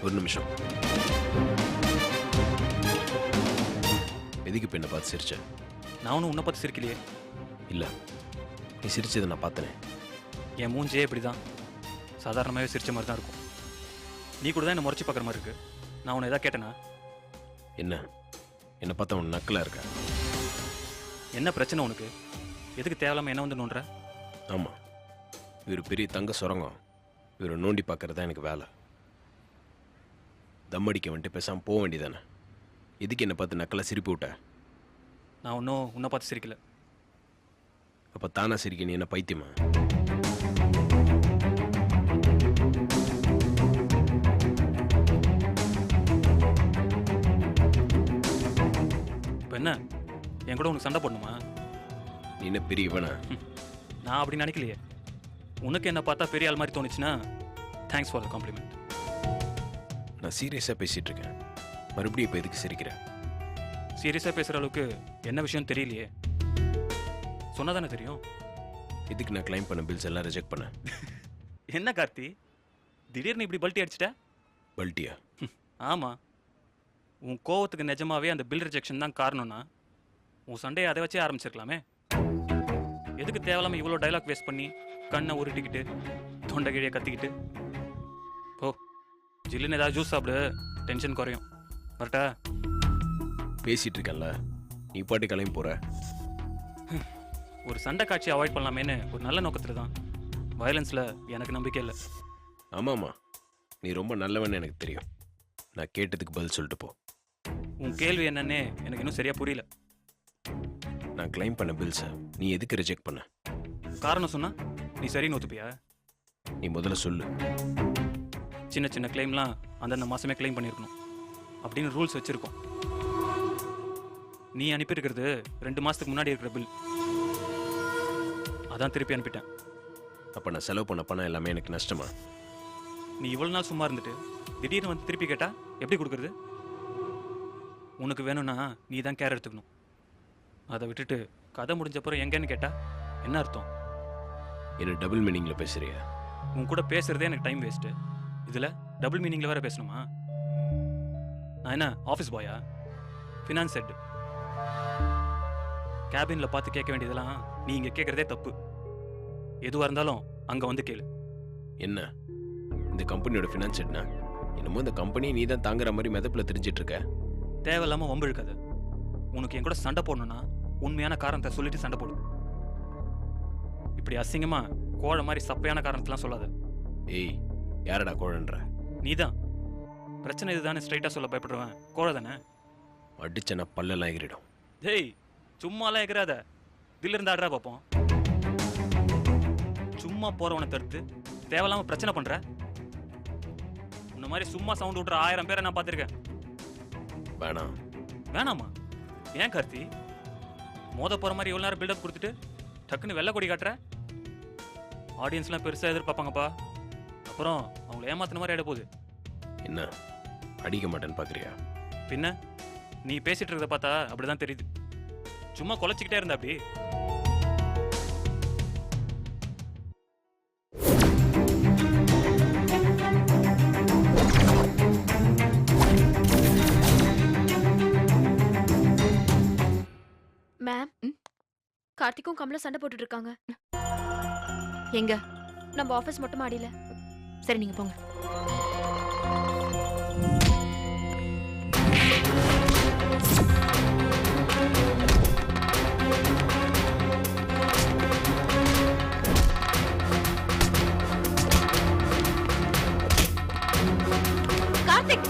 ஒரு நிமிஷம். எதுக்கு இப்போ என்ன பார்த்து சிரிச்ச? நான் ஒன்றும் உன்னை பார்த்து சிரிக்கலையே. இல்லை, நீ சிரிச்சதை நான் பார்த்தனே. என் மூஞ்சே இப்படி தான், சாதாரணமாகவே சிரிச்ச மாதிரி தான் இருக்கும். நீ கூட தான் என்னை முறைச்சி பார்க்குற மாதிரி இருக்கு. நான் உன்னை எதாவது கேட்டேனா? என்னை பார்த்தா உன் நக்கலாக இருக்க. என்ன பிரச்சனை உனக்கு? எதுக்கு தேவையில்லாமல் என்ன வந்து நோண்டுற? ஆமாம், இவர் பெரிய தங்க சுரங்கம். இவரை நோண்டி பார்க்கறது தான் எனக்கு வேலை. தம் அடிக்க வந்துட்டு பேசாமல் போக வேண்டியதானே. எதுக்கு என்னை பார்த்து நக்கலாக சிரிப்பு விட்ட? நான் ஒன்றும் உன்னை பார்த்து சிரிக்கல. அப்போ தானா சிரிக்க நீ என்ன பைத்தியமா? இப்போ என்ன, என் கூட உனக்கு சண்டை போடணுமா? நீ என்ன பெரிய இவனா? நான் அப்படி நினைக்கலையே. உனக்கு என்ன பார்த்தா பெரிய ஆள் மாதிரி தோணுச்சுன்னா தேங்க்ஸ் ஃபார் த காம்ப்ளிமெண்ட். நான் சீரியஸாக பேசிகிட்டு இருக்கேன். மறுபடியும் இப்போ எதுக்கு சிரிக்கிறேன்? சீரியஸாக பேசுகிற அளவுக்கு என்ன விஷயம் தெரியலையே. சொன்னால் தானே தெரியும். எதுக்கு நான் கிளைம் பண்ண பில்ஸ் எல்லாம் ரிஜெக்ட் பண்ணேன்? என்ன கார்த்தி, திடீர்னு இப்படி பல்ட்டி அடிச்சிட்ட? பல்ட்டியா? ஆமாம், உன் கோவத்துக்கு நிஜமாவே அந்த பில் ரிஜெக்ஷன் தான் காரணம்னா உன் சண்டையை அதை வச்சே ஆரம்பிச்சிருக்கலாமே. எதுக்கு தேவையில்லாமல் இவ்வளோ டைலாக் வேஸ்ட் பண்ணி கண்ணை உருட்டிக்கிட்டு தொண்டை கீழே கத்திக்கிட்டு? ஓ, ஜில்லுன்னு ஏதாவது ஜூஸ் சாப்பிடு, டென்ஷன் குறையும். வரட்டா? பேசிகிட்டு இருக்கேன்ல, நீ பாட்டு கிளம்பி போகிற. ஒரு சண்டை காட்சி அவாய்ட் பண்ணலாமேன்னு ஒரு நல்ல நோக்கத்தில் தான். வயலன்ஸில் எனக்கு நம்பிக்கை இல்லை. ஆமாம்மா, நீ ரொம்ப நல்லவன்னு எனக்கு தெரியும். நான் கேட்டதுக்கு பதில் சொல்லிட்டு போ. உன் கேள்வி என்னன்னே எனக்கு இன்னும் சரியாக புரியல. நான் கிளைம் பண்ண பில்ஸை நீ எதுக்கு ரிஜெக்ட் பண்ண? காரணம் சொன்னா நீ சரின்னு ஒத்துப்பியா? நீ முதல்ல சொல்லு. சின்ன சின்ன கிளைம்லாம் அந்தந்த மாதமே கிளைம் பண்ணியிருக்கணும் அப்படின்னு ரூல்ஸ் வச்சுருக்கோம். நீ அனுப்பியிருக்கிறது 2 மாதத்துக்கு முன்னாடி இருக்கிற பில், அதான் திருப்பி அனுப்பிட்டேன். அப்போ நான் செலவு பண்ண பணம் எல்லாமே எனக்கு நஷ்டமா? நீ இவ்வளோ நாள் சும்மா இருந்துட்டு திடீர்னு வந்து திருப்பி கேட்டா எப்படி கொடுக்குறது? உனக்கு வேணும்னா நீ தான் கேர் எடுத்துக்கணும். அதை விட்டுட்டு கதை முடிஞ்சப்பறம் எங்கன்னு கேட்டா என்ன அர்த்தம்? என்ன டபுள் மீனிங்கில் பேசுறியா? உன் கூட பேசுறதே எனக்கு டைம் வேஸ்ட்டு, இதில் டபுள் மீனிங்கில் வேற பேசணுமா? நான் என்ன ஆஃபீஸ் பாயா? Finance head. கேபினில் பார்த்து கேட்க வேண்டியதெல்லாம் நீ இங்கே கேட்குறதே தப்பு. எதுவாக இருந்தாலும் அங்கே வந்து கேளு. என்ன இந்த கம்பெனியோட ஃபினான்ஸ் ஹெட்னா? என்னமோ இந்த கம்பெனியை நீ தான் தாங்குற மாதிரி மெதப்பில் தெரிஞ்சிட்டு இருக்க. தேவையில்லாமல் வம்பிழுக்காது. உனக்கு என் கூட சண்டை போடணும்னா உண்மையான காரணத்தை சொல்லிட்டு சண்டை போடு. இப்படி அசிங்கமா கோழை மாதிரி சப்பையான காரணத்தெல்லாம் சொல்லாத. ஏய், யாரடா கோழன்ற? நீதான். பிரச்சனை இதுதானே ஸ்ட்ரைட்டாக சொல்ல பயப்படுறவன் கோழை தானே. அடிச்சனா பல்லெல்லாம் எகிரிடும். டேய், சும்மாலாம் எகிறாத, தில்ல இருந்து ஆடுறா பார்ப்போம். சும்மா போறவனை தடுத்து தேவையில்லாம பிரச்சனை பண்ற. உன்ன மாதிரி சும்மா சவுண்ட் விட்ற 1000 பேரை நான் பார்த்துருக்கேன். வேணாம். வேணாமா? ஏன் கார்த்தி? மோத போற மாதிரி எவ்வளோ நேரம் பில்டப் கொடுத்துட்டு டக்குன்னு வெள்ளை கொடி காட்டுற? ஆடியன்ஸ்லாம் பெருசாக எதிர்பார்ப்பாங்கப்பா. அப்புறம் அவங்கள ஏமாத்தின மாதிரி ஆயிட போகுது. என்ன அடிக்க மாட்டேன்னு பார்க்குறியா? பின்ன நீ பேசிட்டு இருக்கிறத பார்த்தா அப்படிதான் தெரியுது. சும்மா குலைச்சிக்கிட்டே இருந்த அப்படி. மேம், கார்த்திக்கும் கமலும் சண்டை போட்டுட்டு இருக்காங்க. எங்க? நம்ம ஆபீஸ் மொட்டை மாடியில. சரி, நீங்க போங்க. கார்த்திக்,